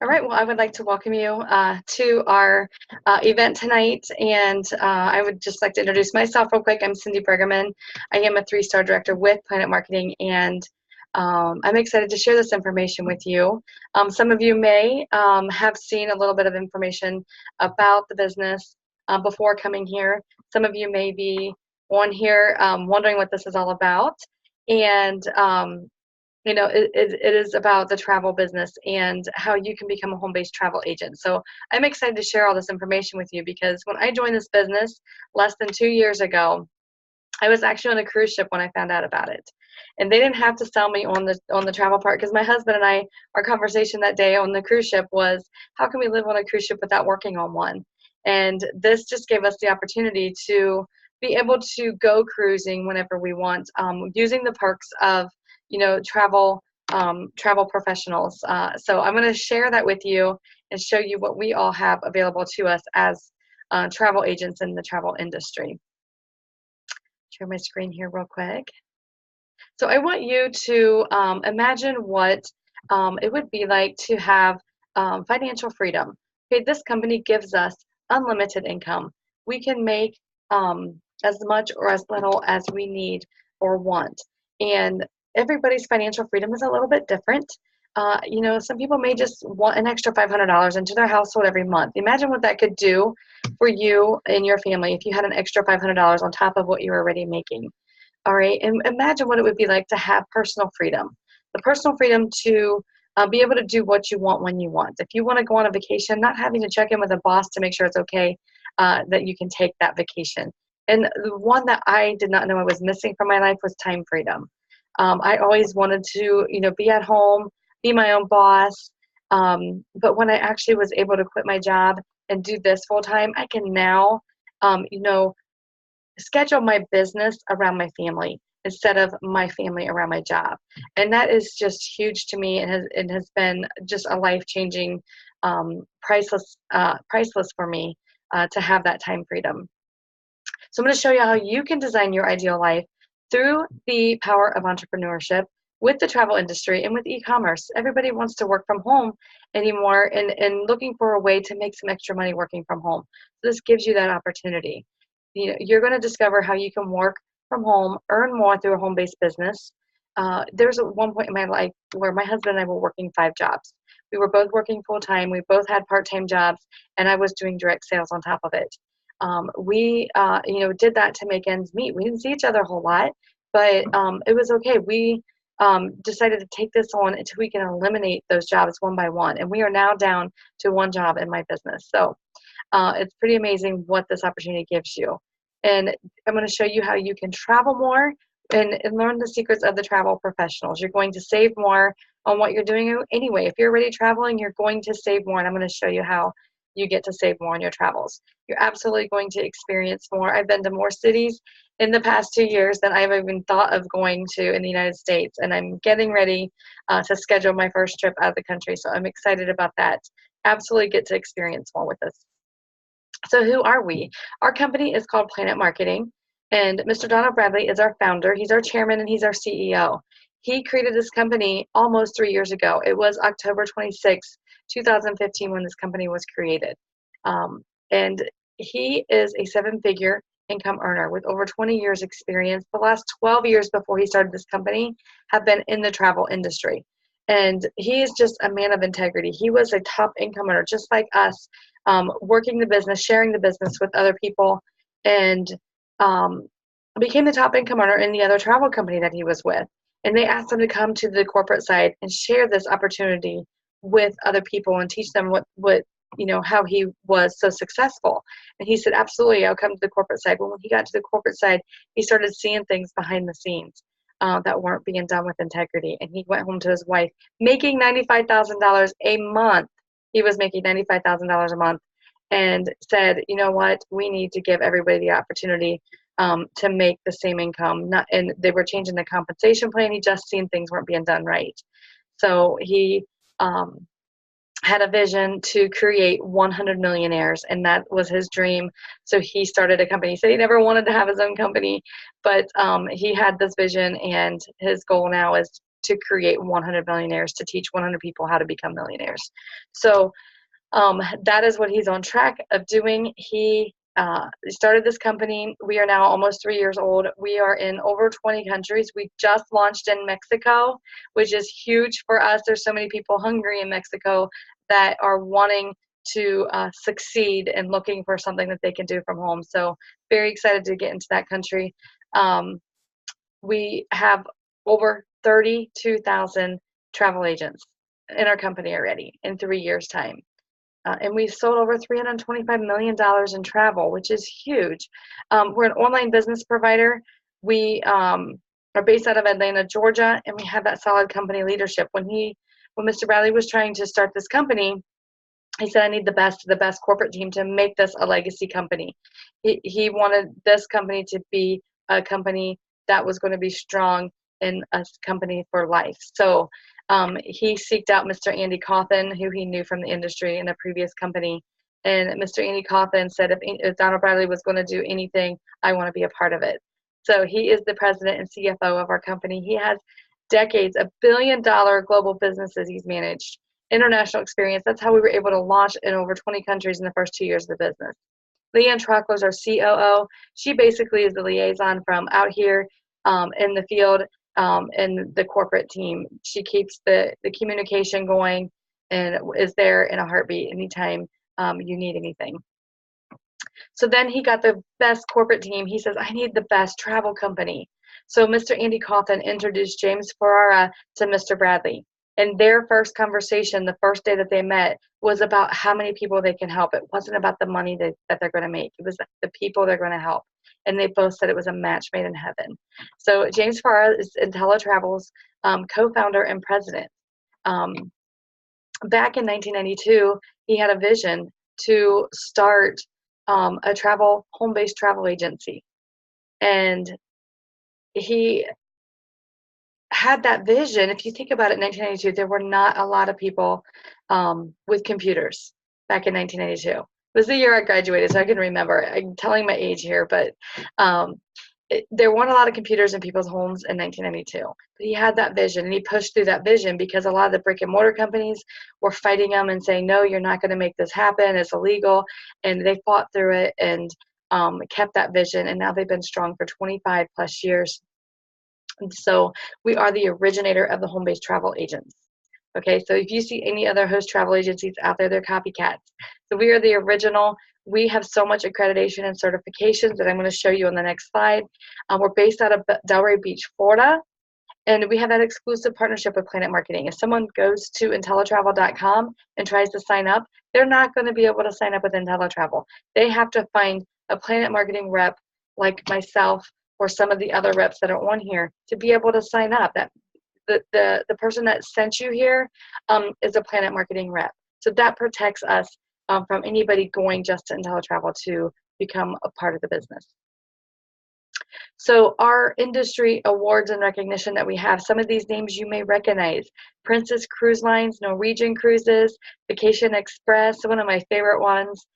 All right, well, I would like to welcome you to our event tonight, and I would just like to introduce myself real quick. I'm Cindy Bergerman. I am a three-star director with Planet Marketing, and I'm excited to share this information with you. Some of you may have seen a little bit of information about the business before coming here. Some of you may be on here wondering what this is all about, and it is about the travel business and how you can become a home-based travel agent. So I'm excited to share all this information with you because when I joined this business less than 2 years ago, I was actually on a cruise ship when I found out about it. And they didn't have to sell me on the travel part because my husband and I, our conversation that day on the cruise ship was, how can we live on a cruise ship without working on one? And this just gave us the opportunity to be able to go cruising whenever we want, using the perks of travel professionals. So I'm going to share that with you and show you what we all have available to us as travel agents in the travel industry. Share my screen here real quick. So I want you to imagine what it would be like to have financial freedom. Okay, this company gives us unlimited income. We can make as much or as little as we need or want. And everybody's financial freedom is a little bit different. Some people may just want an extra $500 into their household every month. Imagine what that could do for you and your family if you had an extra $500 on top of what you're already making. All right, and imagine what it would be like to have personal freedom. The personal freedom to be able to do what you want when you want. If you want to go on a vacation, not having to check in with a boss to make sure it's okay that you can take that vacation. And the one that I did not know I was missing from my life was time freedom. I always wanted to, be at home, be my own boss. But when I actually was able to quit my job and do this full time, I can now, schedule my business around my family instead of my family around my job. And that is just huge to me and has been just a life-changing, priceless for me to have that time freedom. So I'm going to show you how you can design your ideal life through the power of entrepreneurship with the travel industry and with e-commerce. Everybody wants to work from home anymore and looking for a way to make some extra money working from home. So this gives you that opportunity. You're going to discover how you can work from home, earn more through a home-based business. There's one point in my life where my husband and I were working 5 jobs. We were both working full-time. We both had part-time jobs, and I was doing direct sales on top of it. We did that to make ends meet. We didn't see each other a whole lot, but it was okay. We decided to take this on until we can eliminate those jobs one by one. And we are now down to 1 job in my business. So it's pretty amazing what this opportunity gives you. And I'm going to show you how you can travel more and learn the secrets of the travel professionals. You're going to save more on what you're doing anyway. If you're already traveling, you're going to save more. And I'm going to show you how you get to save more on your travels. You're absolutely going to experience more. I've been to more cities in the past 2 years than I've even thought of going to in the United States. And I'm getting ready to schedule my first trip out of the country. So I'm excited about that. Absolutely get to experience more with us. So who are we? Our company is called Planet Marketing, and Mr. Donald Bradley is our founder. He's our chairman, and he's our CEO. He created this company almost 3 years ago. It was October 26, 2015 when this company was created. And he is a 7-figure income earner with over 20 years experience. The last 12 years before he started this company have been in the travel industry. And he is just a man of integrity. He was a top income earner, just like us, working the business, sharing the business with other people, and became the top income earner in the other travel company that he was with. And they asked him to come to the corporate side and share this opportunity with other people and teach them how he was so successful. And he said, absolutely, I'll come to the corporate side. But when he got to the corporate side, he started seeing things behind the scenes that weren't being done with integrity. And he went home to his wife making $95,000 a month. He was making $95,000 a month and said, you know what, we need to give everybody the opportunity to make the same income. And they were changing the compensation plan. He just seen things weren't being done right. So he had a vision to create 100 millionaires, and that was his dream. So he started a company. He said he never wanted to have his own company, but he had this vision, and his goal now is to create 100 millionaires, to teach 100 people how to become millionaires. So that is what he's on track of doing. He started this company. We are now almost 3 years old. We are in over 20 countries. We just launched in Mexico, which is huge for us. There's so many people hungry in Mexico that are wanting to succeed and looking for something that they can do from home. So very excited to get into that country. We have over 32,000 travel agents in our company already in 3 years' time. And we've sold over $325 million in travel, which is huge. We're an online business provider. We are based out of Atlanta, Georgia, and we have that solid company leadership. When Mr. Bradley was trying to start this company, he said, I need the best corporate team to make this a legacy company. He wanted this company to be a company that was going to be strong in a company for life. So he seeked out Mr. Andy Cawthon, who he knew from the industry in a previous company. And Mr. Andy Cawthon said, if Donald Bradley was going to do anything, I want to be a part of it. So he is the president and CFO of our company. He has decades of billion-dollar global businesses he's managed, international experience. That's how we were able to launch in over 20 countries in the first 2 years of the business. Leanne Trockler is our COO. She basically is the liaison from out here in the field and the corporate team. She keeps the communication going and is there in a heartbeat anytime you need anything. So then he got the best corporate team. He says, I need the best travel company. So Mr. Andy Cawthon introduced James Ferrara to Mr. Bradley. And their first conversation, the first day that they met, was about how many people they can help. It wasn't about the money that they're going to make. It was the people they're going to help. And they both said it was a match made in heaven. So James Ferrara is IntelliTravel's co-founder and president. Back in 1992, he had a vision to start a home-based travel agency. And he had that vision. If you think about it, in 1992, there were not a lot of people with computers back in 1992. It was the year I graduated, so I can remember. I'm telling my age here, but there weren't a lot of computers in people's homes in 1992. But he had that vision, and he pushed through that vision because a lot of the brick and mortar companies were fighting him and saying, no, you're not going to make this happen. It's illegal. And they fought through it and kept that vision, and now they've been strong for 25 plus years. And so we are the originator of the home-based travel agents. Okay, so if you see any other host travel agencies out there, they're copycats. So we are the original. We have so much accreditation and certifications that I'm going to show you on the next slide. We're based out of Delray Beach, Florida, and we have that exclusive partnership with Planet Marketing. If someone goes to IntelliTravel.com and tries to sign up, they're not going to be able to sign up with IntelliTravel. They have to find a Planet Marketing rep like myself or some of the other reps that are on here to be able to sign up. That the person that sent you here is a Planet Marketing rep. So that protects us from anybody going just to IntelliTravel to become a part of the business. So our industry awards and recognition that we have, some of these names you may recognize: Princess Cruise Lines, Norwegian Cruises, Vacation Express, one of my favorite ones.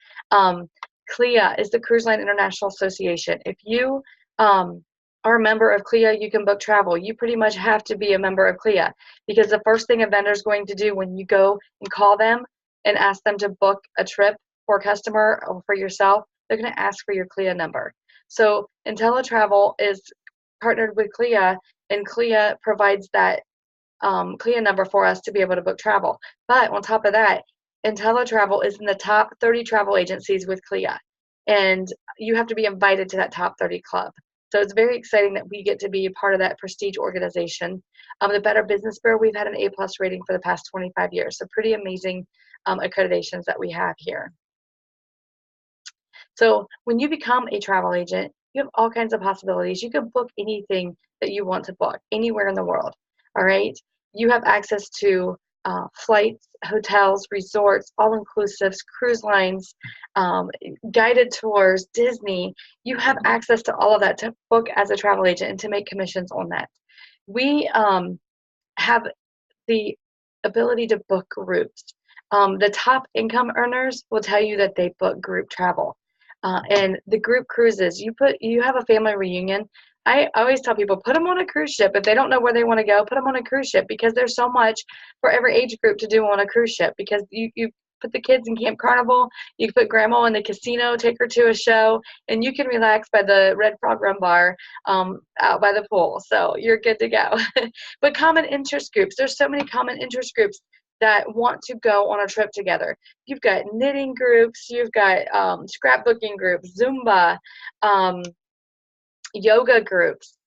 CLIA is the Cruise Line International Association. If you are a member of CLIA, you can book travel. You pretty much have to be a member of CLIA, because the first thing a vendor is going to do when you go and call them and ask them to book a trip for a customer or for yourself, they're going to ask for your CLIA number. So IntelliTravel is partnered with CLIA, and CLIA provides that CLIA number for us to be able to book travel. But on top of that, IntelliTravel is in the top 30 travel agencies with CLIA, and you have to be invited to that top 30 club. So it's very exciting that we get to be a part of that prestige organization. The Better Business Bureau, we've had an A+ rating for the past 25 years. So pretty amazing accreditations that we have here. So when you become a travel agent, you have all kinds of possibilities. You can book anything that you want to book anywhere in the world. All right. You have access to flights, hotels, resorts, all-inclusives, cruise lines, guided tours, Disney. You have access to all of that to book as a travel agent and to make commissions on that. We have the ability to book groups. The top income earners will tell you that they book group travel. And the group cruises, you have a family reunion. I always tell people, put them on a cruise ship. If they don't know where they want to go, put them on a cruise ship, because there's so much for every age group to do on a cruise ship. Because you put the kids in Camp Carnival, you can put grandma in the casino, take her to a show, and you can relax by the Red Frog Rum Bar out by the pool. So you're good to go. But common interest groups, there's so many common interest groups that want to go on a trip together. You've got knitting groups, you've got scrapbooking groups, Zumba, yoga groups,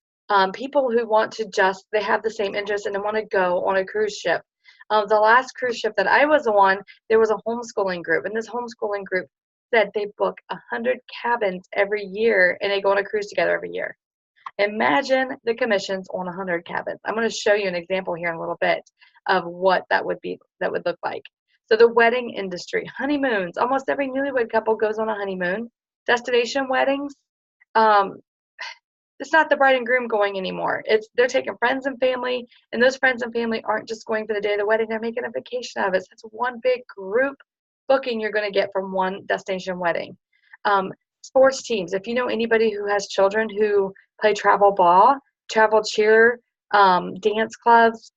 people who want to they have the same interest and they want to go on a cruise ship. The last cruise ship that I was on, there was a homeschooling group, and this homeschooling group said they book 100 cabins every year and they go on a cruise together every year. Imagine the commissions on 100 cabins. I'm going to show you an example here in a little bit of what that would look like. So the wedding industry, honeymoons, almost every newlywed couple goes on a honeymoon. Destination weddings, it's not the bride and groom going anymore. They're taking friends and family, and those friends and family aren't just going for the day of the wedding. They're making a vacation of it. So it's one big group booking you're going to get from one destination wedding. Sports teams. If you know anybody who has children who play travel ball, travel cheer, dance clubs,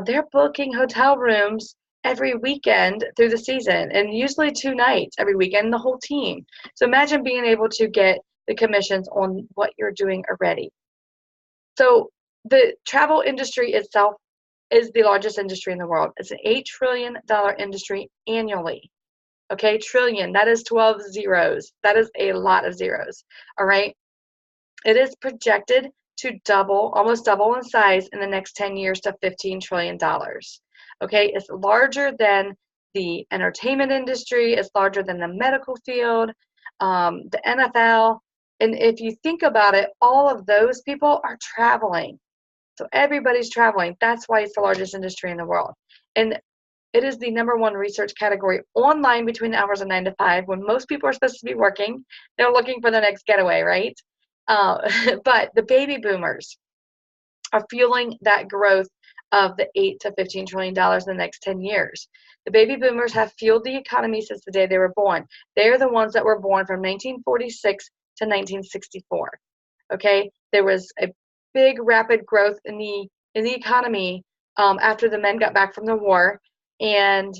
they're booking hotel rooms every weekend through the season, and usually 2 nights every weekend, the whole team. So imagine being able to get the commissions on what you're doing already. So the travel industry itself is the largest industry in the world. It's an $8 trillion industry annually. Okay, trillion, that is 12 zeros. That is a lot of zeros, all right? It is projected to almost double in size in the next 10 years to $15 trillion. Okay, it's larger than the entertainment industry, it's larger than the medical field, the NFL. And if you think about it, all of those people are traveling. So everybody's traveling. That's why it's the largest industry in the world. And it is the #1 research category online between the hours of 9 to 5 when most people are supposed to be working. They're looking for the next getaway, right? But the baby boomers are fueling that growth of the $8 to $15 trillion in the next 10 years. The baby boomers have fueled the economy since the day they were born. They are the ones that were born from 1946 to 1964. Okay, there was a big rapid growth in the economy after the men got back from the war, and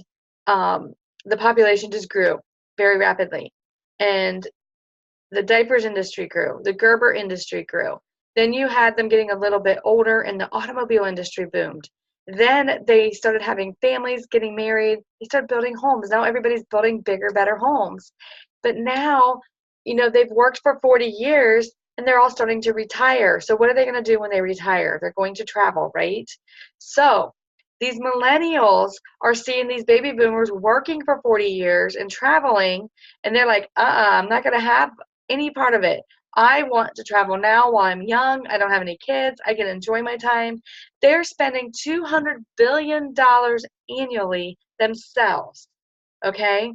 the population just grew very rapidly. And the diapers industry grew, the Gerber industry grew. Then you had them getting a little bit older and the automobile industry boomed. Then they started having families, getting married. They started building homes. Now everybody's building bigger, better homes. But now, they've worked for 40 years and they're all starting to retire. So what are they going to do when they retire? They're going to travel, right? So these millennials are seeing these baby boomers working for 40 years and traveling, and they're like, I'm not going to have any part of it. I want to travel now while I'm young. I don't have any kids. I can enjoy my time. They're spending $200 billion annually themselves, okay?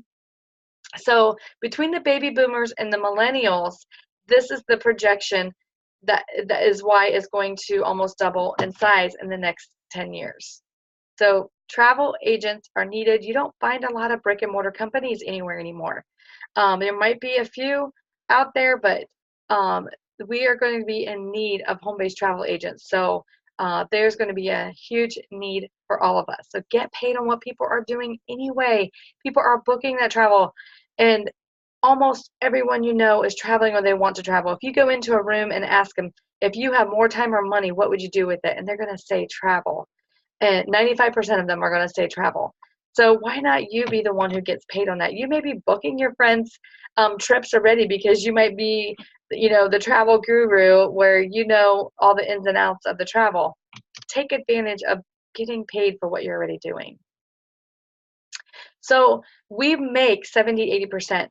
So between the baby boomers and the millennials, this is the projection that is why it's going to almost double in size in the next 10 years. So travel agents are needed. You don't find a lot of brick and mortar companies anywhere anymore. There might be a few out there, but we are going to be in need of home-based travel agents. So there's going to be a huge need for all of us. So get paid on what people are doing anyway. People are booking that travel, and almost everyone is traveling or they want to travel. If you go into a room and ask them, if you have more time or money, what would you do with it? And they're going to say travel. And 95% of them are going to say travel. So why not you be the one who gets paid on that? You may be booking your friends' trips already because you might be, the travel guru where all the ins and outs of the travel. Take advantage of getting paid for what you're already doing. So we make 70-80%.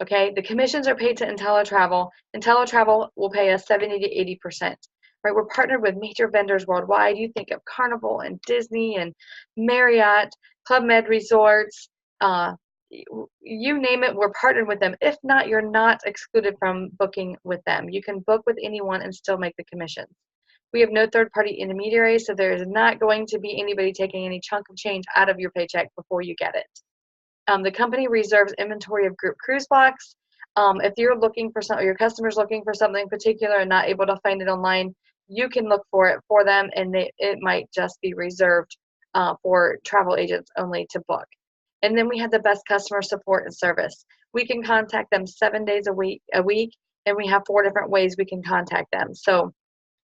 Okay, the commissions are paid to IntelliTravel. IntelliTravel will pay us 70-80%. Right, we're partnered with major vendors worldwide. You think of Carnival and Disney and Marriott, Club Med Resorts, you name it, we're partnered with them. If not, you're not excluded from booking with them. You can book with anyone and still make the commissions. We have no third-party intermediaries, so there is not going to be anybody taking any chunk of change out of your paycheck before you get it. The company reserves inventory of group cruise blocks. If you're looking for something, your customer's looking for something particular and not able to find it online, you can look for it for them, and it might just be reserved for travel agents only to book. And then we have the best customer support and service. We can contact them 7 days a week, and we have 4 different ways we can contact them. So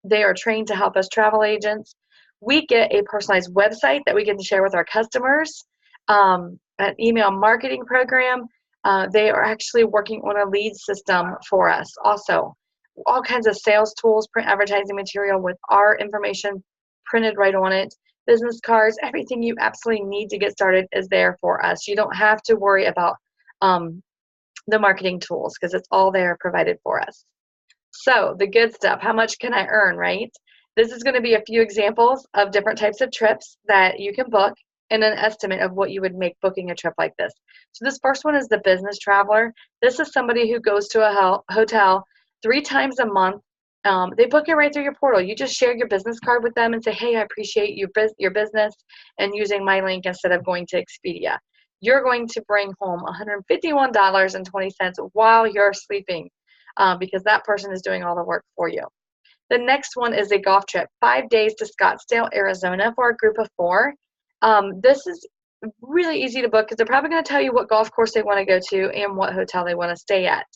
they are trained to help us travel agents. We get a personalized website that we can share with our customers, an email marketing program. They are actually working on a lead system for us also. All kinds of sales tools, print advertising material with our information printed right on it, business cards, everything you absolutely need to get started is there for us. You don't have to worry about the marketing tools because it's all there provided for us. So the good stuff, how much can I earn, right? This is going to be a few examples of different types of trips that you can book and an estimate of what you would make booking a trip like this. So this first one is the business traveler. This is somebody who goes to a hotel 3 times a month. They book it right through your portal. You just share your business card with them and say, hey, I appreciate your business and using my link instead of going to Expedia. You're going to bring home $151.20 while you're sleeping because that person is doing all the work for you. The next one is a golf trip, 5 days to Scottsdale, Arizona for a group of 4. This is really easy to book because they're probably going to tell you what golf course they want to go to and what hotel they want to stay at.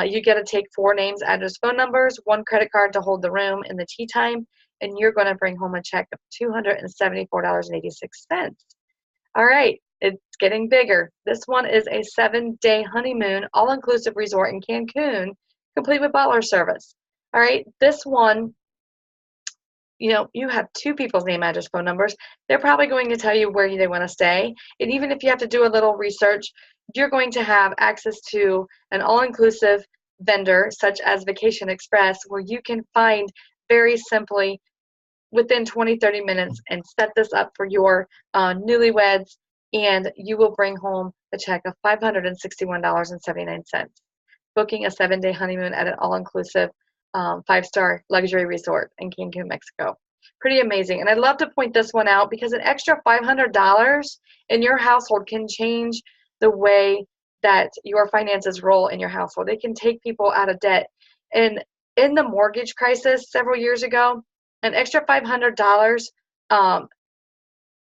You get to take 4 names, address, phone numbers, 1 credit card to hold the room in the tea time, and you're going to bring home a check of $274.86. All right, it's getting bigger. This one is a 7-day honeymoon, all-inclusive resort in Cancun, complete with butler service. All right, this one, you have 2 people's name, address, phone numbers. They're probably going to tell you where they want to stay. And even if you have to do a little research, you're going to have access to an all-inclusive vendor such as Vacation Express where you can find very simply within 20-30 minutes and set this up for your newlyweds, and you will bring home a check of $561.79, booking a 7-day honeymoon at an all-inclusive 5-star luxury resort in Cancun, Mexico. Pretty amazing. And I'd love to point this one out because an extra $500 in your household can change the way that your finances roll in your household. They can take people out of debt. And in the mortgage crisis several years ago, an extra $500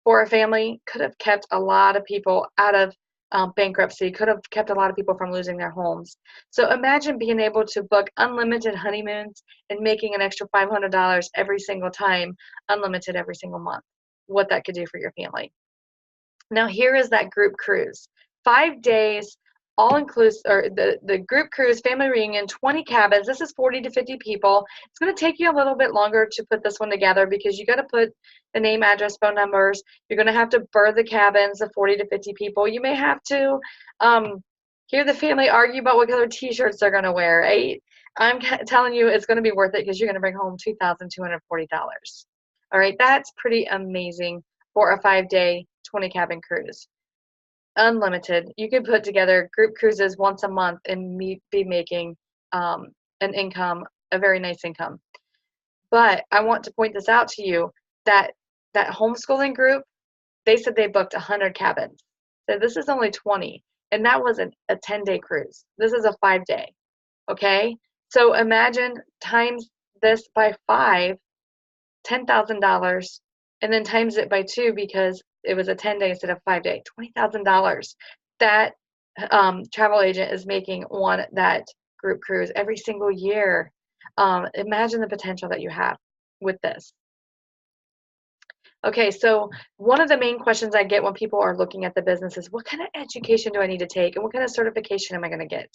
for a family could have kept a lot of people out of bankruptcy, could have kept a lot of people from losing their homes. So imagine being able to book unlimited honeymoons and making an extra $500 every single time, unlimited every single month, what that could do for your family. Now here is that group cruise. 5 days, all-inclusive, or the group cruise, family reunion, 20 cabins. This is 40 to 50 people. It's going to take you a little bit longer to put this one together because you got to put the name, address, phone numbers. You're going to have to birth the cabins of 40 to 50 people. You may have to hear the family argue about what color t-shirts they're going to wear, right? I'm telling you it's going to be worth it because you're going to bring home $2,240. All right, that's pretty amazing for a 5-day, 20-cabin cruise. Unlimited. You can put together group cruises once a month and be making an income, a very nice income. But I want to point this out to you that homeschooling group, they said they booked 100 cabins. So this is only 20, and that was a 10-day cruise. This is a 5-day. Okay, so imagine times this by 5, $10,000, and then times it by 2 because it was a 10-day instead of 5-day, $20,000. That travel agent is making on that group cruise every single year. Imagine the potential that you have with this. Okay, so one of the main questions I get when people are looking at the business is, what kind of education do I need to take, and what kind of certification am I going to get?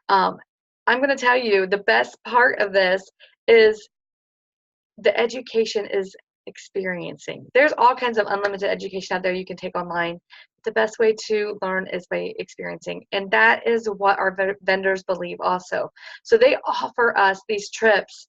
I'm going to tell you the best part of this is the education is experiencing. There's all kinds of unlimited education out there you can take online. The best way to learn is by experiencing, and that is what our vendors believe also. So they offer us these trips.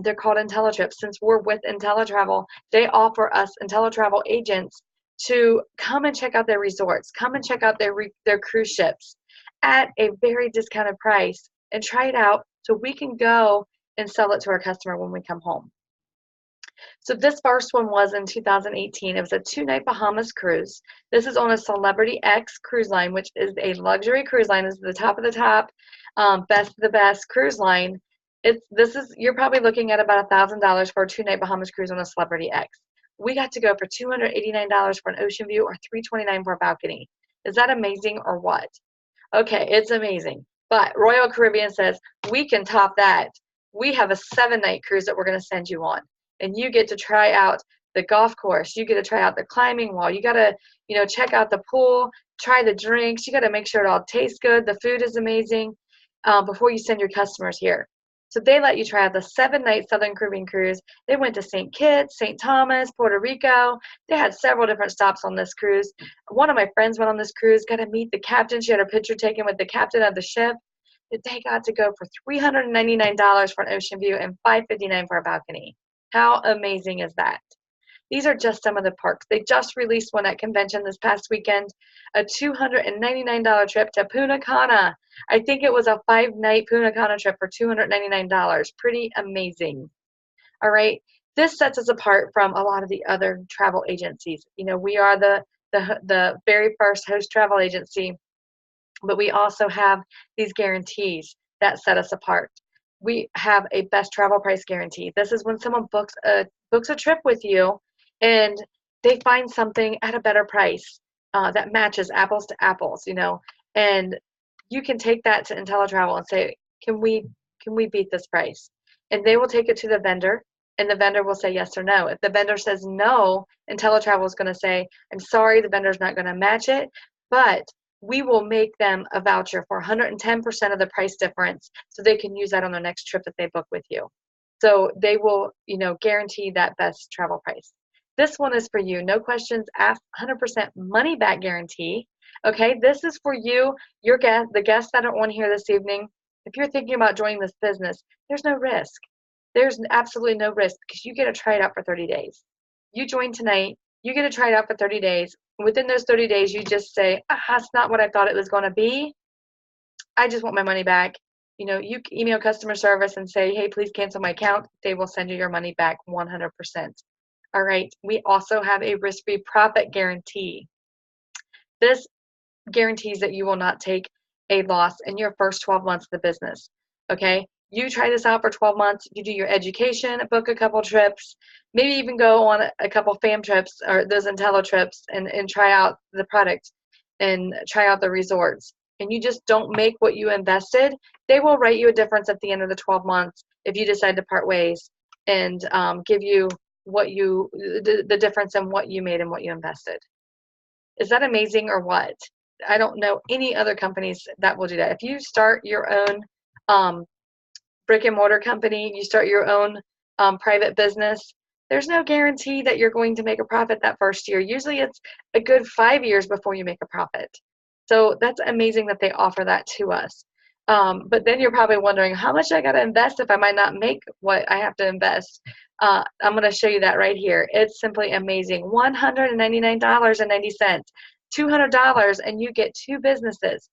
They're called IntelliTrips. Since we're with IntelliTravel, they offer us IntelliTravel agents to come and check out their resorts, come and check out their cruise ships at a very discounted price and try it out so we can go and sell it to our customer when we come home. So this first one was in 2018. It was a 2-night Bahamas cruise. This is on a Celebrity X cruise line, which is a luxury cruise line. This is the top of the top. Best of the Best Cruise Line. You're probably looking at about $1,000 for a 2-night Bahamas cruise on a Celebrity X. We got to go for $289 for an ocean view or $329 for a balcony. Is that amazing or what? Okay, it's amazing. But Royal Caribbean says, we can top that. We have a 7-night cruise that we're going to send you on. And you get to try out the golf course. You get to try out the climbing wall. You got to, check out the pool, try the drinks. You got to make sure it all tastes good. The food is amazing before you send your customers here. So they let you try out the 7-night Southern Caribbean cruise. They went to St. Kitts, St. Thomas, Puerto Rico. They had several different stops on this cruise. One of my friends went on this cruise, got to meet the captain. She had her picture taken with the captain of the ship. They got to go for $399 for an ocean view and $559 for a balcony. How amazing is that? These are just some of the parks. They just released one at convention this past weekend, a $299 trip to Punta Cana. I think it was a 5-night Punta Cana trip for $299. Pretty amazing. All right. This sets us apart from a lot of the other travel agencies. We are the very first host travel agency, but we also have these guarantees that set us apart. We have a best travel price guarantee. This is when someone books a trip with you and they find something at a better price that matches apples to apples, and you can take that to IntelliTravel and say, can we beat this price? And they will take it to the vendor, and the vendor will say yes or no. If the vendor says no, IntelliTravel is going to say, I'm sorry, the vendor's not going to match it, but we will make them a voucher for 110% of the price difference so they can use that on their next trip that they book with you. So they will, guarantee that best travel price. This one is for you. No questions asked, 100% money back guarantee. Okay, this is for you, your guest, the guests that are on here this evening. If you're thinking about joining this business, there's no risk. There's absolutely no risk because you get to try it out for 30 days. You join tonight, you get to try it out for 30 days. Within those 30 days, you just say, that's not what I thought it was going to be. I just want my money back. You email customer service and say, hey, please cancel my account. They will send you your money back 100%. All right. We also have a risk-free profit guarantee. This guarantees that you will not take a loss in your first 12 months of the business. Okay. You try this out for 12 months. You do your education, book a couple trips, maybe even go on a couple fam trips or those Intello trips and try out the product and try out the resorts. And you just don't make what you invested. They will write you a difference at the end of the 12 months if you decide to part ways and give you the difference in what you made and what you invested. Is that amazing or what? I don't know any other companies that will do that. If you start your own brick and mortar company, you start your own private business, there's no guarantee that you're going to make a profit that first year. Usually it's a good 5 years before you make a profit. So that's amazing that they offer that to us. But then you're probably wondering, how much I got to invest if I might not make what I have to invest? I'm going to show you that right here. It's simply amazing. $199.90, $200, and you get 2 businesses.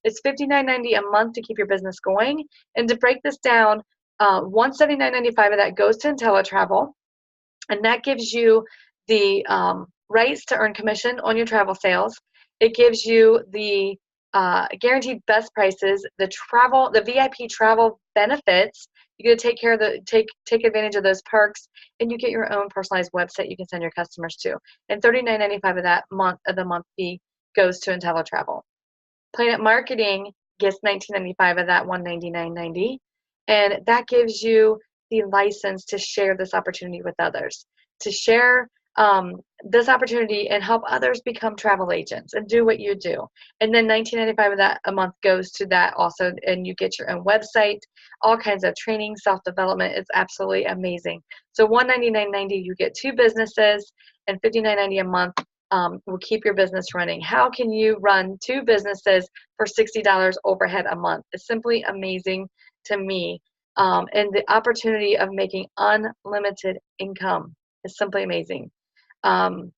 It's $59.90 a month to keep your business going. And to break this down, $179.95 of that goes to IntelliTravel, and that gives you the rights to earn commission on your travel sales. It gives you the guaranteed best prices, the VIP travel benefits. You get to take advantage of those perks, and you get your own personalized website you can send your customers to. And $39.95 of the month fee goes to IntelliTravel. Planet Marketing gets $19.95 of that $199.90, and that gives you the license to share this opportunity with others, to share this opportunity and help others become travel agents and do what you do. And then $19.95 of that a month goes to that also, and you get your own website, all kinds of training, self-development. It's absolutely amazing. So $199.90, you get 2 businesses, and $59.90 a month will keep your business running. How can you run 2 businesses for $60 overhead a month? It's simply amazing to me. And the opportunity of making unlimited income is simply amazing. I'm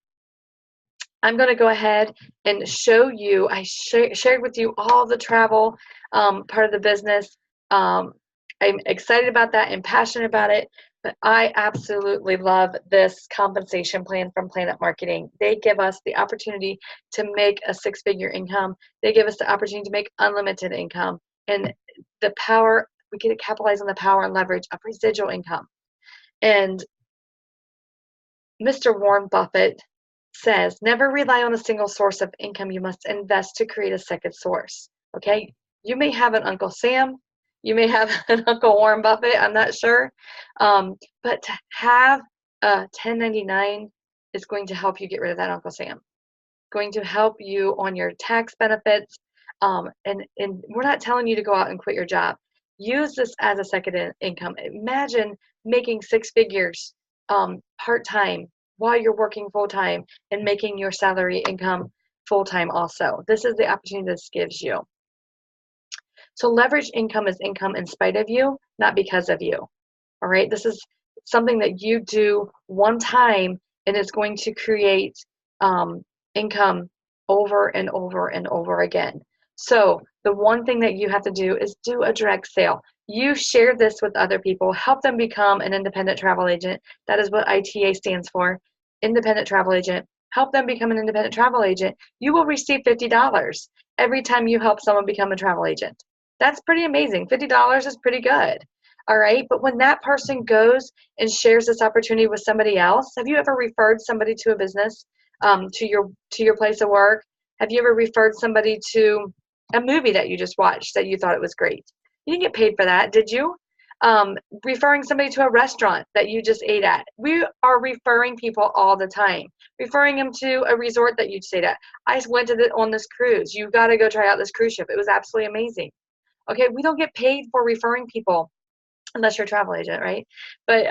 going to go ahead and show you, I shared with you all the travel part of the business. I'm excited about that and passionate about it, but I absolutely love this compensation plan from Planet Marketing. They give us the opportunity to make a 6-figure income. They give us the opportunity to make unlimited income. And the power, we get to capitalize on the power and leverage of residual income. And Mr. Warren Buffett says, never rely on a single source of income. You must invest to create a second source. Okay? You may have an Uncle Sam. You may have an Uncle Warren Buffett. I'm not sure. But to have a 1099 is going to help you get rid of that Uncle Sam. Going to help you on your tax benefits. And we're not telling you to go out and quit your job. Use this as a second income. Imagine making six figures part-time while you're working full-time and making your salary income full-time also. This is the opportunity this gives you. So leverage income is income in spite of you, not because of you. All right, this is something that you do one time, and it's going to create income over and over and over again. So the one thing that you have to do is do a direct sale. You share this with other people, help them become an independent travel agent. That is what ITA stands for, independent travel agent. Help them become an independent travel agent. You will receive $50 every time you help someone become a travel agent. That's pretty amazing. $50 is pretty good. All right, but when that person goes and shares this opportunity with somebody else, have you ever referred somebody to a business, to your place of work? Have you ever referred somebody to a movie that you just watched that you thought it was great? You didn't get paid for that, did you? Referring somebody to a restaurant that you just ate at. We are referring people all the time. Referring them to a resort that you stayed at. I went on this cruise. You got to go try out this cruise ship. It was absolutely amazing. Okay, we don't get paid for referring people unless you're a travel agent, right? But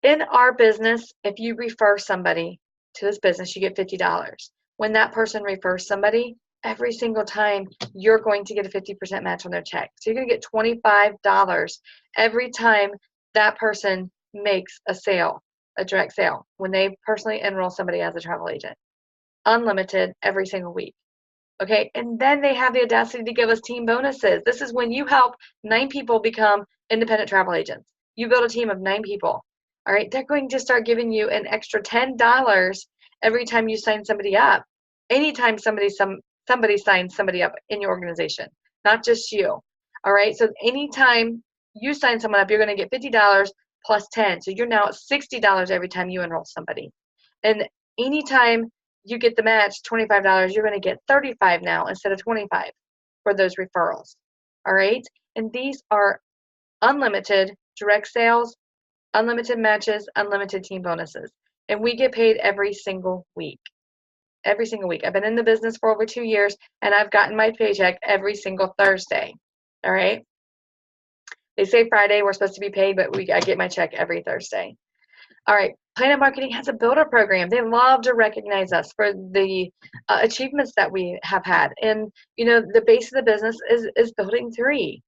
in our business, if you refer somebody to this business, you get $50. When that person refers somebody, every single time you're going to get a 50% match on their check. So you're going to get $25 every time that person makes a sale, a direct sale, when they personally enroll somebody as a travel agent. Unlimited every single week. Okay, and then they have the audacity to give us team bonuses. This is when you help 9 people become independent travel agents. You build a team of 9 people. All right, they're going to start giving you an extra $10 every time you sign somebody up. Anytime somebody signs somebody up in your organization, not just you. All right, so anytime you sign someone up, you're going to get $50 plus 10. So you're now at $60 every time you enroll somebody. And anytime you get the match, $25, you're going to get $35 now instead of $25 for those referrals. All right, and these are unlimited direct sales, unlimited matches, unlimited team bonuses, and we get paid every single week. Every single week. I've been in the business for over 2 years, and I've gotten my paycheck every single Thursday. All right, they say Friday we're supposed to be paid, but I get my check every Thursday. All right, Planet Marketing has a builder program. They love to recognize us for the achievements that we have had. And, you know, the base of the business is building 3.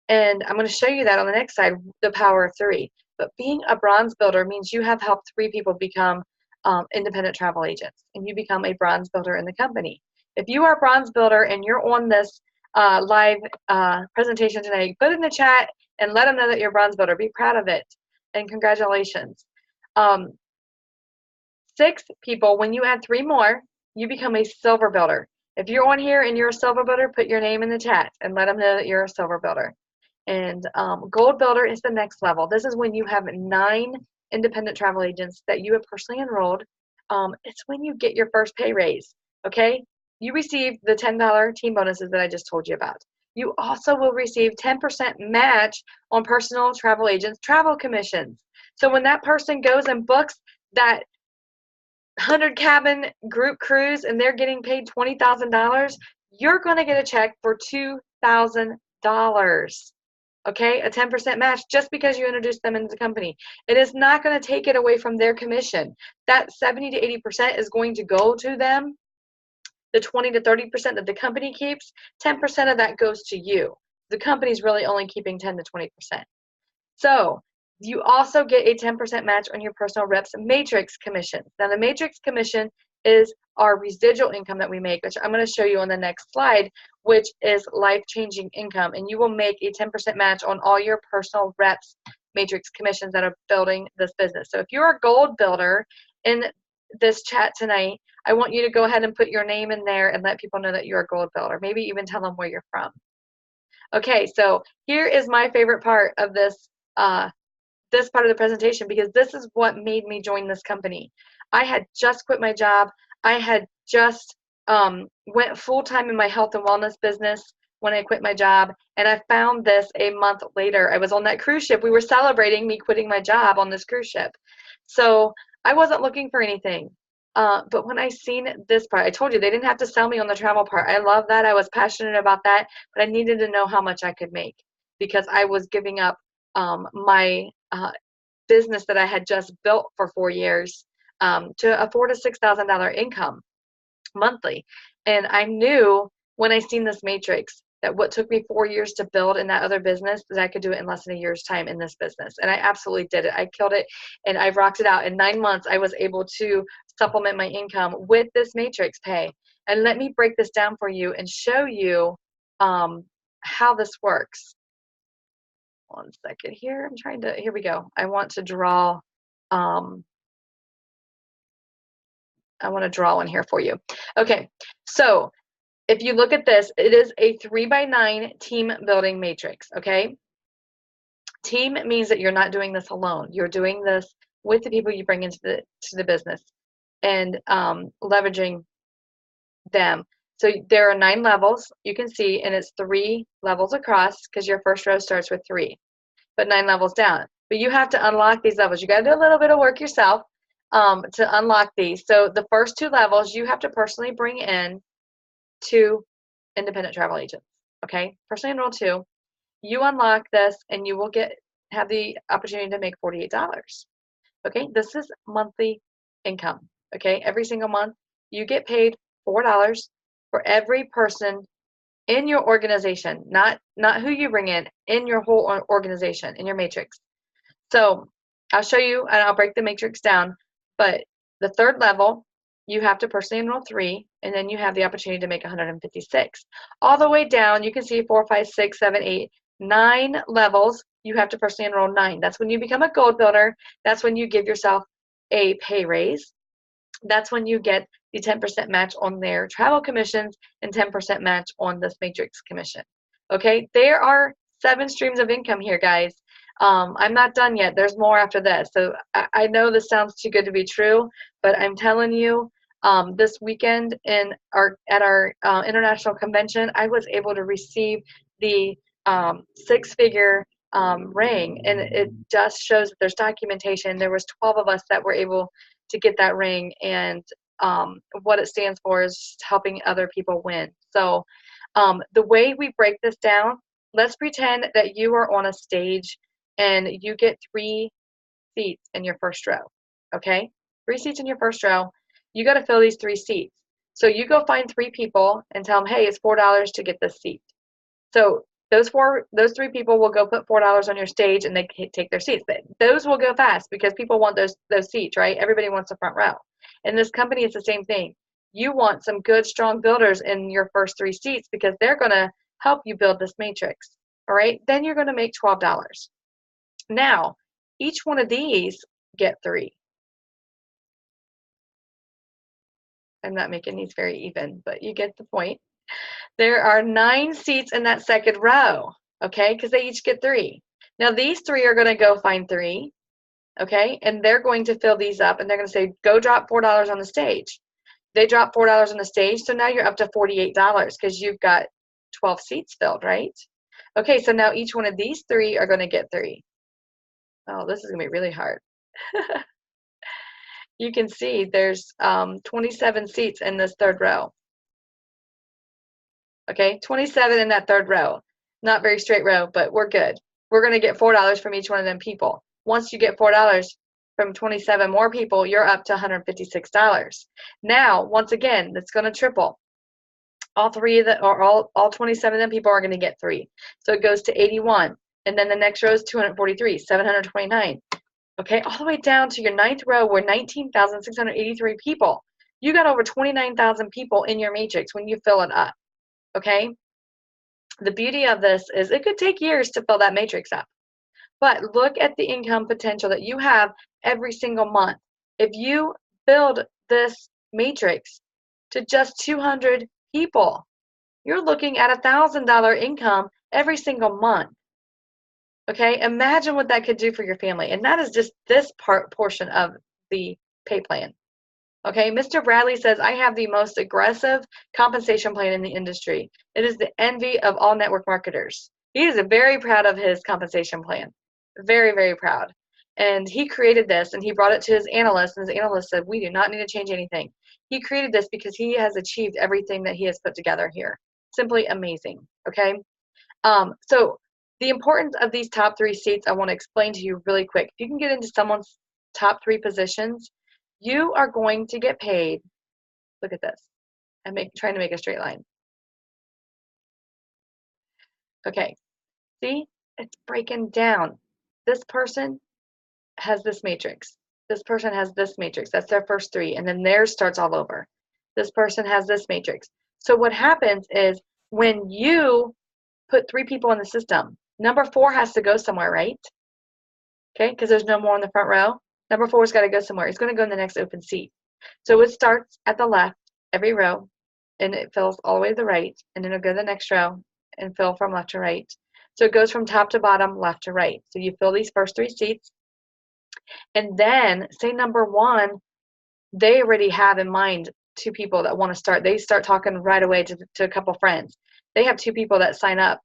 And I'm going to show you that on the next slide, the power of 3. But being a bronze builder means you have helped 3 people become independent travel agents, and you become a bronze builder in the company. If you are a bronze builder and you're on this live presentation today, put it in the chat and let them know that you're a bronze builder. Be proud of it, and congratulations. 6 people, when you add 3 more, you become a silver builder. If you're on here and you're a silver builder, put your name in the chat and let them know that you're a silver builder. And gold builder is the next level. This is when you have 9 independent travel agents that you have personally enrolled. It's when you get your first pay raise, okay? You receive the $10 team bonuses that I just told you about. You also will receive 10% match on personal travel agents' travel commissions. So when that person goes and books that 100 cabin group cruise and they're getting paid $20,000, you're going to get a check for $2,000. Okay, a 10% match just because you introduced them into the company. It is not going to take it away from their commission. That 70 to 80% is going to go to them. The 20 to 30% that the company keeps, 10% of that goes to you. The company's really only keeping 10 to 20%. So you also get a 10% match on your personal reps matrix commission. Now the matrix commission is our residual income that we make, which I'm going to show you on the next slide, which is life-changing income. And you will make a 10% match on all your personal reps matrix commissions that are building this business. So if you're a gold builder in this chat tonight, I want you to go ahead and put your name in there and let people know that you're a gold builder. Maybe even tell them where you're from. Okay, so here is my favorite part of this part of the presentation, because this is what made me join this company. I had just quit my job. I had just went full-time in my health and wellness business when I quit my job, and I found this a month later. I was on that cruise ship. We were celebrating me quitting my job on this cruise ship. So I wasn't looking for anything. But when I seen this part, I told you they didn't have to sell me on the travel part. I love that. I was passionate about that, but I needed to know how much I could make, because I was giving up my business that I had just built for 4 years to a $4,000 to $6,000 income monthly. And I knew when I seen this matrix that what took me 4 years to build in that other business, that I could do it in less than a year's time in this business. And I absolutely did it. I killed it, and I rocked it out. In 9 months, I was able to supplement my income with this matrix pay. And let me break this down for you and show you how this works. 1 second here. Here we go. I want to draw one here for you. Okay, so if you look at this, it is a 3x9 team building matrix, okay? Team means that you're not doing this alone. You're doing this with the people you bring into the business, and leveraging them. So there are 9 levels you can see, and it's 3 levels across, because your first row starts with 3, but 9 levels down. But you have to unlock these levels. You got to do a little bit of work yourself to unlock these. So the first 2 levels, you have to personally bring in 2 independent travel agents. Okay, personally enroll 2. You unlock this, and you will have the opportunity to make $48. Okay, this is monthly income. Okay, every single month you get paid $4 for every person in your organization, not who you bring in your whole organization, in your matrix. So I'll show you, and I'll break the matrix down, but the 3rd level, you have to personally enroll 3, and then you have the opportunity to make 156. All the way down, you can see 4, 5, 6, 7, 8, 9 levels, you have to personally enroll 9. That's when you become a gold builder. That's when you give yourself a pay raise. That's when you get the 10% match on their travel commissions and 10% match on this matrix commission. Okay, there are 7 streams of income here, guys. I'm not done yet. There's more after this. So I know this sounds too good to be true, but I'm telling you, this weekend at our international convention, I was able to receive the 6-figure ring, and it just shows that there's documentation. There was 12 of us that were able to get that ring, and what it stands for is helping other people win. So the way we break this down, let's pretend that you are on a stage and you get 3 seats in your first row. Okay, 3 seats in your first row. You got to fill these 3 seats. So you go find 3 people and tell them, hey, it's $4 to get this seat. So those 3 people will go put $4 on your stage, and they take their seats. But those will go fast, because people want those seats, right? Everybody wants the front row. In this company, it's the same thing. You want some good, strong builders in your first 3 seats, because they're going to help you build this matrix. All right? Then you're going to make $12. Now, each one of these get 3. I'm not making these very even, but you get the point. There are 9 seats in that second row, okay, because they each get 3. Now, these 3 are going to go find 3, okay, and they're going to fill these up, and they're going to say, go drop $4 on the stage. They drop $4 on the stage, so now you're up to $48, because you've got 12 seats filled, right? Okay, so now each one of these 3 are going to get 3. Oh, this is going to be really hard. You can see there's 27 seats in this 3rd row. Okay, 27 in that 3rd row. Not very straight row, but we're good. We're going to get $4 from each one of them people. Once you get $4 from 27 more people, you're up to $156. Now, once again, that's going to triple. All 27 of them people are going to get 3. So it goes to 81. And then the next row is 243, 729. Okay, all the way down to your 9th row, where 19,683 people. You got over 29,000 people in your matrix when you fill it up. Okay, the beauty of this is it could take years to fill that matrix up, but look at the income potential that you have every single month. If you build this matrix to just 200 people, you're looking at $1,000 income every single month. Okay, imagine what that could do for your family. And that is just this portion of the pay plan. Okay, Mr. Bradley says, I have the most aggressive compensation plan in the industry. It is the envy of all network marketers. He is very proud of his compensation plan. Very, very proud. And he created this and he brought it to his analyst, and his analyst said, we do not need to change anything. He created this because he has achieved everything that he has put together here. Simply amazing. Okay. So the importance of these top 3 seats, I want to explain to you really quick. If you can get into someone's top 3 positions, you are going to get paid. Look at this. I'm trying to make a straight line. Okay. See, it's breaking down. This person has this matrix. This person has this matrix. That's their first 3. And then theirs starts all over. This person has this matrix. So what happens is when you put 3 people in the system, number 4 has to go somewhere, right? Okay, because there's no more in the front row. Number 4's got to go somewhere. It's going to go in the next open seat. So it starts at the left every row, and it fills all the way to the right, and then it'll go to the next row and fill from left to right. So it goes from top to bottom, left to right. So you fill these first 3 seats, and then say number 1, they already have in mind 2 people that want to start. They start talking right away to a couple friends. They have 2 people that sign up.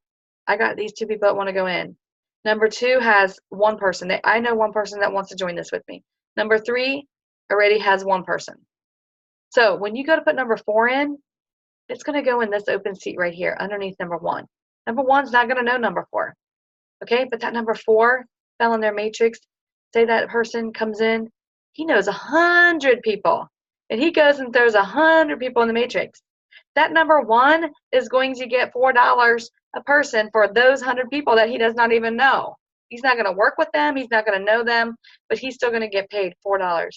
I got these 2 people that want to go in. Number 2 has 1 person. I know 1 person that wants to join this with me. Number 3 already has 1 person. So when you go to put number 4 in, it's going to go in this open seat right here underneath number 1. Number 1's not going to know number 4. Okay, but that number 4 fell in their matrix. Say that person comes in, he knows 100 people, and he goes and throws 100 people in the matrix. That number 1 is going to get $4 a person for those 100 people that he does not even know. He's not going to work with them. He's not going to know them, but he's still going to get paid $4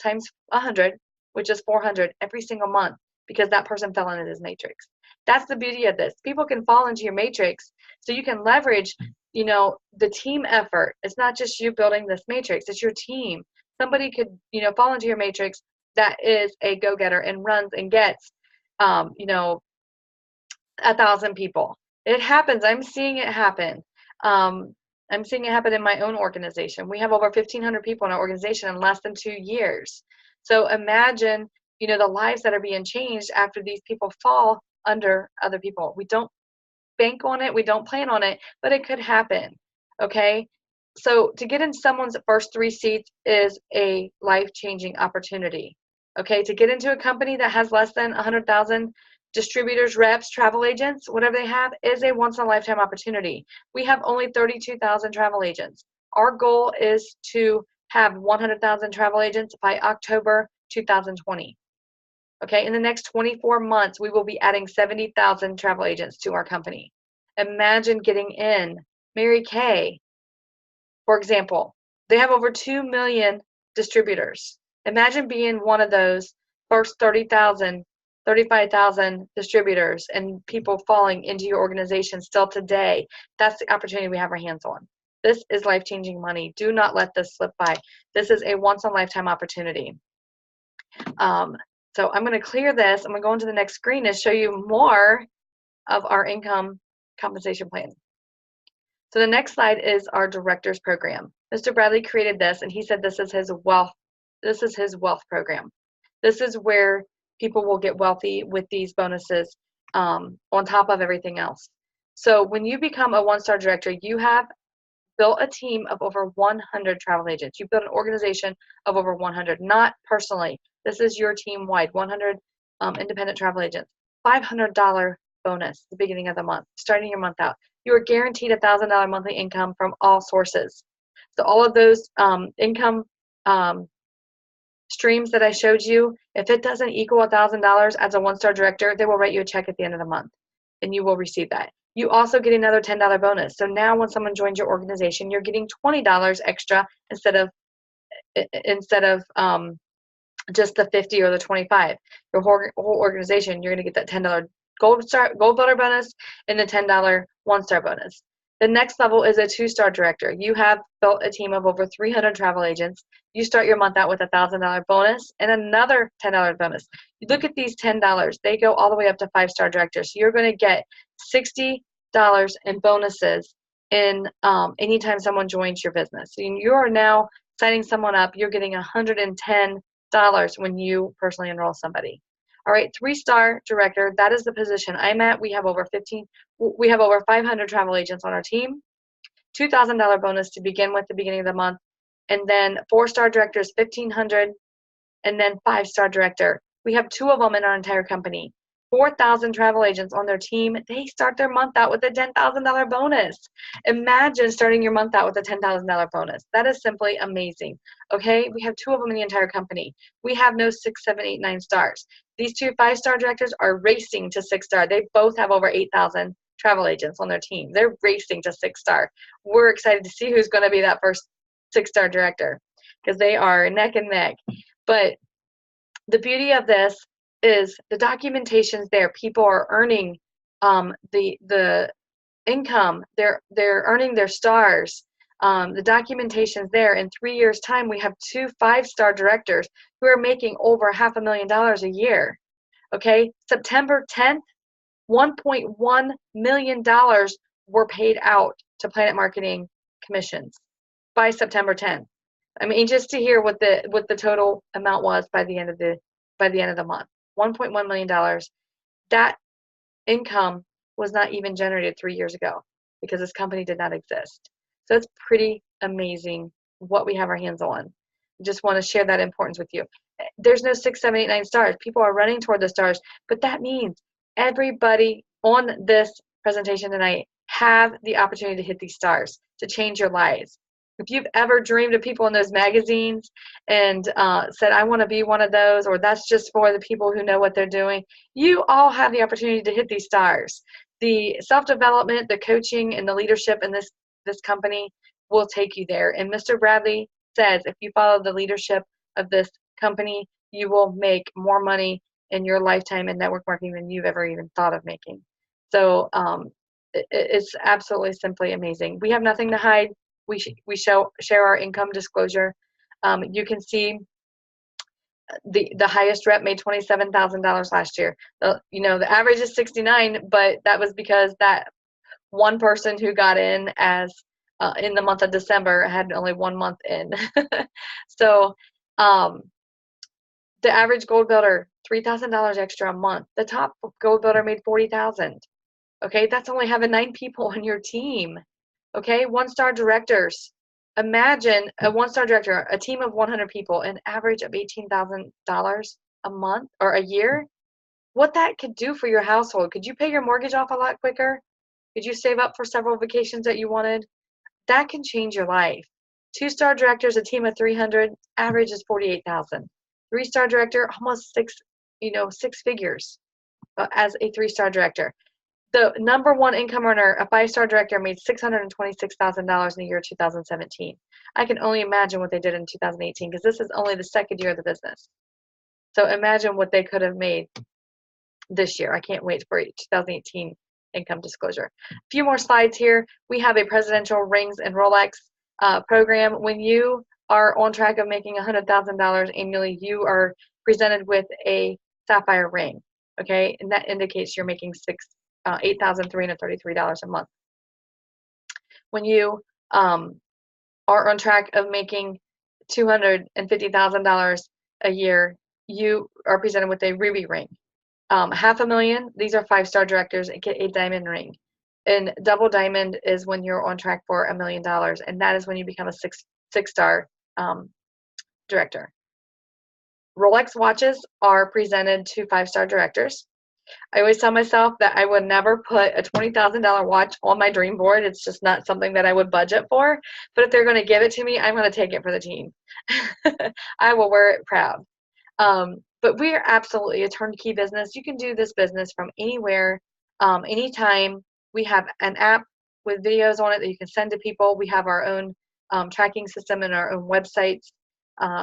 times 100, which is 400 every single month because that person fell into his matrix. That's the beauty of this. People can fall into your matrix, so you can leverage, the team effort. It's not just you building this matrix. It's your team. Somebody could, fall into your matrix that is a go-getter and runs and gets, 1,000 people. It happens. I'm seeing it happen. I'm seeing it happen in my own organization. We have over 1,500 people in our organization in less than 2 years. So imagine, the lives that are being changed after these people fall under other people. We don't bank on it. We don't plan on it, but it could happen. Okay. So to get in someone's first 3 seats is a life-changing opportunity. Okay. To get into a company that has less than 100,000 distributors, reps, travel agents, whatever they have, is a once-in-a-lifetime opportunity. We have only 32,000 travel agents. Our goal is to have 100,000 travel agents by October 2020. Okay, in the next 24 months, we will be adding 70,000 travel agents to our company. Imagine getting in. Mary Kay, for example, they have over 2 million distributors. Imagine being one of those first 30,000, 35,000 distributors and people falling into your organization still today. That's the opportunity we have our hands on. This is life-changing money. Do not let this slip by. This is a once-in-a-lifetime opportunity. So I'm going to clear this. I'm going to go into the next screen and show you more of our income compensation plan. So the next slide is our director's program. Mr. Bradley created this, and he said this is his wealth. This is his wealth program. This is where people will get wealthy with these bonuses on top of everything else. So when you become a one-star director, you have built a team of over 100 travel agents. You built an organization of over 100, not personally. This is your team-wide, 100 independent travel agents. $500 bonus at the beginning of the month, starting your month out. You are guaranteed $1,000 monthly income from all sources. So all of those income streams that I showed you, if it doesn't equal $1,000 as a one-star director, they will write you a check at the end of the month, and you will receive that. You also get another $10 bonus. So now when someone joins your organization, you're getting $20 extra instead of just the 50 or the 25. Your whole organization, you're going to get that $10 gold builder bonus and the $10 one-star bonus. The next level is a 2-star director. You have built a team of over 300 travel agents. You start your month out with a $1,000 bonus and another $10 bonus. You look at these $10. They go all the way up to 5-star directors. So you're going to get $60 in bonuses in anytime someone joins your business. So you are now signing someone up. You're getting $110 when you personally enroll somebody. All right, 3-star director, that is the position I'm at. We have over 500 travel agents on our team. $2,000 bonus to begin with the beginning of the month. And then 4-star director is $1,500. And then 5-star director. We have 2 of them in our entire company. 4,000 travel agents on their team. They start their month out with a $10,000 bonus. Imagine starting your month out with a $10,000 bonus. That is simply amazing. Okay, we have 2 of them in the entire company. We have no 6, 7, 8, 9 stars. These 2 5-star directors are racing to 6-star. They both have over 8,000 travel agents on their team. They're racing to 6-star. We're excited to see who's going to be that first 6-star director because they are neck and neck. But the beauty of this is the documentation's there. People are earning the income. They're earning their stars. The documentation's there. In 3 years' time, we have 2 5-star directors who are making over $500,000 a year. Okay, September 10th, $1.1 million were paid out to Planet Marketing commissions by September 10th. I mean, just to hear what the total amount was by the end of the month, $1.1 million. That income was not even generated 3 years ago because this company did not exist. So it's pretty amazing what we have our hands on. I just want to share that importance with you. There's no 6, 7, 8, 9 stars. People are running toward the stars, but that means everybody on this presentation tonight have the opportunity to hit these stars, to change your lives. If you've ever dreamed of people in those magazines and said, I want to be one of those, or that's just for the people who know what they're doing, you all have the opportunity to hit these stars. The self-development, the coaching, and the leadership in this company will take you there. And Mr. Bradley says, if you follow the leadership of this company, you will make more money in your lifetime in network marketing than you've ever even thought of making. So it's absolutely simply amazing. We have nothing to hide. We share our income disclosure. You can see the highest rep made $27,000 last year. The average is 69, but that was because that one person who got in as in the month of December had only 1 month in. So the average gold builder, $3,000 extra a month. The top gold builder made $40,000. Okay, that's only having 9 people on your team. Okay, 1-star directors. Imagine a 1-star director, a team of 100 people, an average of $18,000 a month or a year. What that could do for your household. Could you pay your mortgage off a lot quicker? Could you save up for several vacations that you wanted? That can change your life. 2-star directors, a team of 300, average is $48,000. 3-star director, almost 6 figures as a 3-star director. The number 1 income earner, a 5-star director, made $626,000 in the year 2017. I can only imagine what they did in 2018 because this is only the 2nd year of the business. So imagine what they could have made this year. I can't wait for 2018 income disclosure. A few more slides here. We have a presidential rings and Rolex program. When you are on track of making $100,000 annually, you are presented with a sapphire ring. Okay, and that indicates you're making $8,333 a month. When you are on track of making $250,000 a year, you are presented with a ruby ring. $500,000, these are 5-star directors, get a diamond ring. And double diamond is when you're on track for $1 million, and that is when you become a 6-star director. Rolex watches are presented to 5-star directors. I always tell myself that I would never put a $20,000 watch on my dream board. It's just not something that I would budget for. But if they're going to give it to me, I'm going to take it for the team. I will wear it proud. But we are absolutely a turnkey business. You can do this business from anywhere, anytime. We have an app with videos on it that you can send to people. We have our own tracking system and our own websites.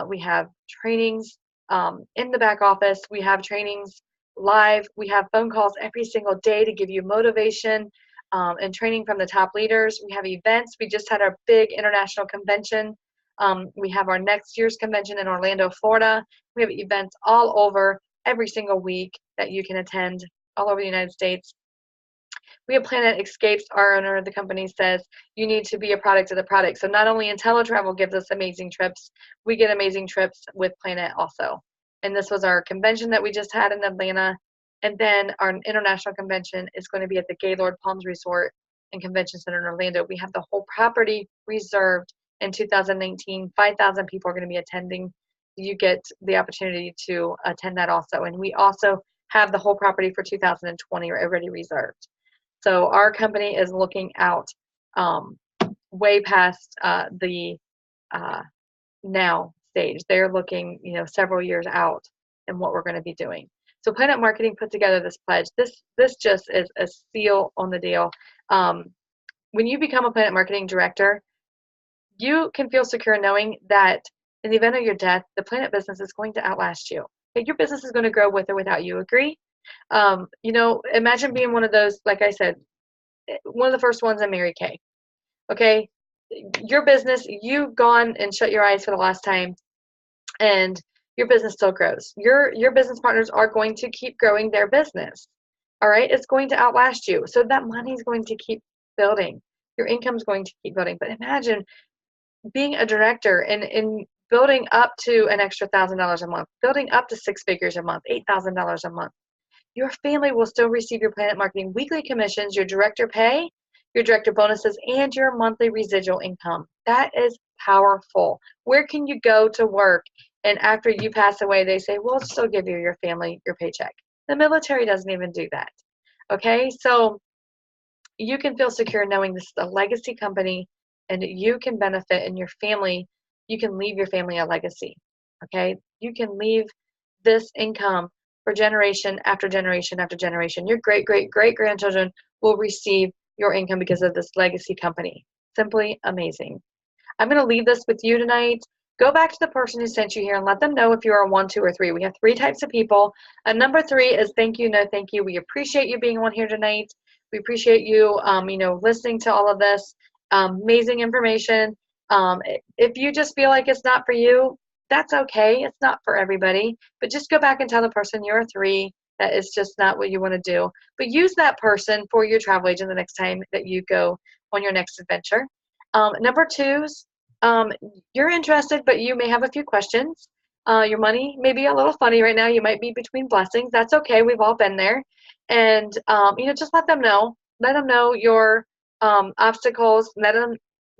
We have trainings in the back office. We have trainings live. We have phone calls every single day to give you motivation and training from the top leaders. We have events. We just had our big international convention. We have our next year's convention in Orlando, Florida. We have events all over every single week that you can attend all over the United States. We have Planet Escapes. Our owner of the company says you need to be a product of the product. So not only IntelliTravel gives us amazing trips, we get amazing trips with Planet also. And this was our convention that we just had in Atlanta. And then our international convention is going to be at the Gaylord Palms Resort and Convention Center in Orlando. We have the whole property reserved in 2019. 5,000 people are going to be attending. You get the opportunity to attend that also. And we also have the whole property for 2020 already reserved. So our company is looking out way past the now stage. They're looking, several years out and what we're going to be doing. So Planet Marketing put together this pledge. This just is a seal on the deal. When you become a Planet Marketing director, you can feel secure knowing that in the event of your death, the Planet business is going to outlast you. Okay, your business is going to grow with or without you. Agree? Imagine being one of those, like I said, one of the first ones in Mary Kay. Okay, your business, you've gone and shut your eyes for the last time, and your business still grows. Your business partners are going to keep growing their business. All right, it's going to outlast you. So that money is going to keep building. Your income is going to keep building. But imagine being a director and building up to an extra $1,000 a month, building up to 6 figures a month, $8,000 a month. Your family will still receive your Planet Marketing weekly commissions, your director pay, your director bonuses, and your monthly residual income. That is powerful. Where can you go to work and after you pass away, they say, we'll still give you your family your paycheck? The military doesn't even do that. Okay, so you can feel secure knowing this is a legacy company and you can benefit, and your family, you can leave your family a legacy. Okay, you can leave this income for generation after generation after generation. Your great great great grandchildren will receive your income because of this legacy company. Simply amazing. I'm going to leave this with you tonight. Go back to the person who sent you here and let them know if you are a 1, 2, or 3. We have 3 types of people. Number 3 is thank you, no thank you. We appreciate you being on here tonight. We appreciate you, listening to all of this amazing information. If you just feel like it's not for you, that's okay. It's not for everybody. But just go back and tell the person you're a 3. That is just not what you want to do. But use that person for your travel agent the next time that you go on your next adventure. Number 2s, you're interested, but you may have a few questions. Your money may be a little funny right now. You might be between blessings. That's okay. We've all been there. And, just let them know. Let them know your obstacles.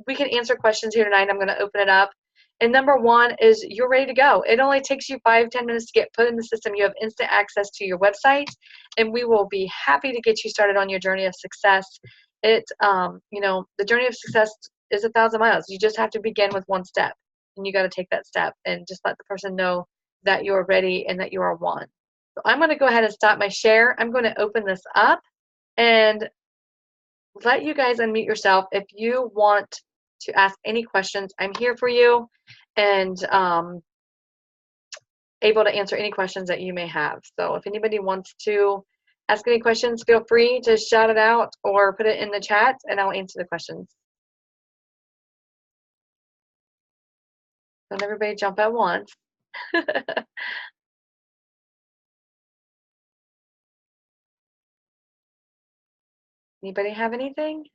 We can answer questions here tonight. I'm going to open it up. And number 1 is you're ready to go. It only takes you 5-10 minutes to get put in the system. You have instant access to your website, and we will be happy to get you started on your journey of success. The journey of success is 1,000 miles. You just have to begin with 1 step, and you got to take that step and just let the person know that you're ready and that you are 1. So I'm going to go ahead and stop my share. I'm going to open this up and let you guys unmute yourself. If you want to ask any questions, I'm here for you and able to answer any questions that you may have. So if anybody wants to ask any questions, feel free to shout it out or put it in the chat and I'll answer the questions. Don't everybody jump at once. Anybody have anything?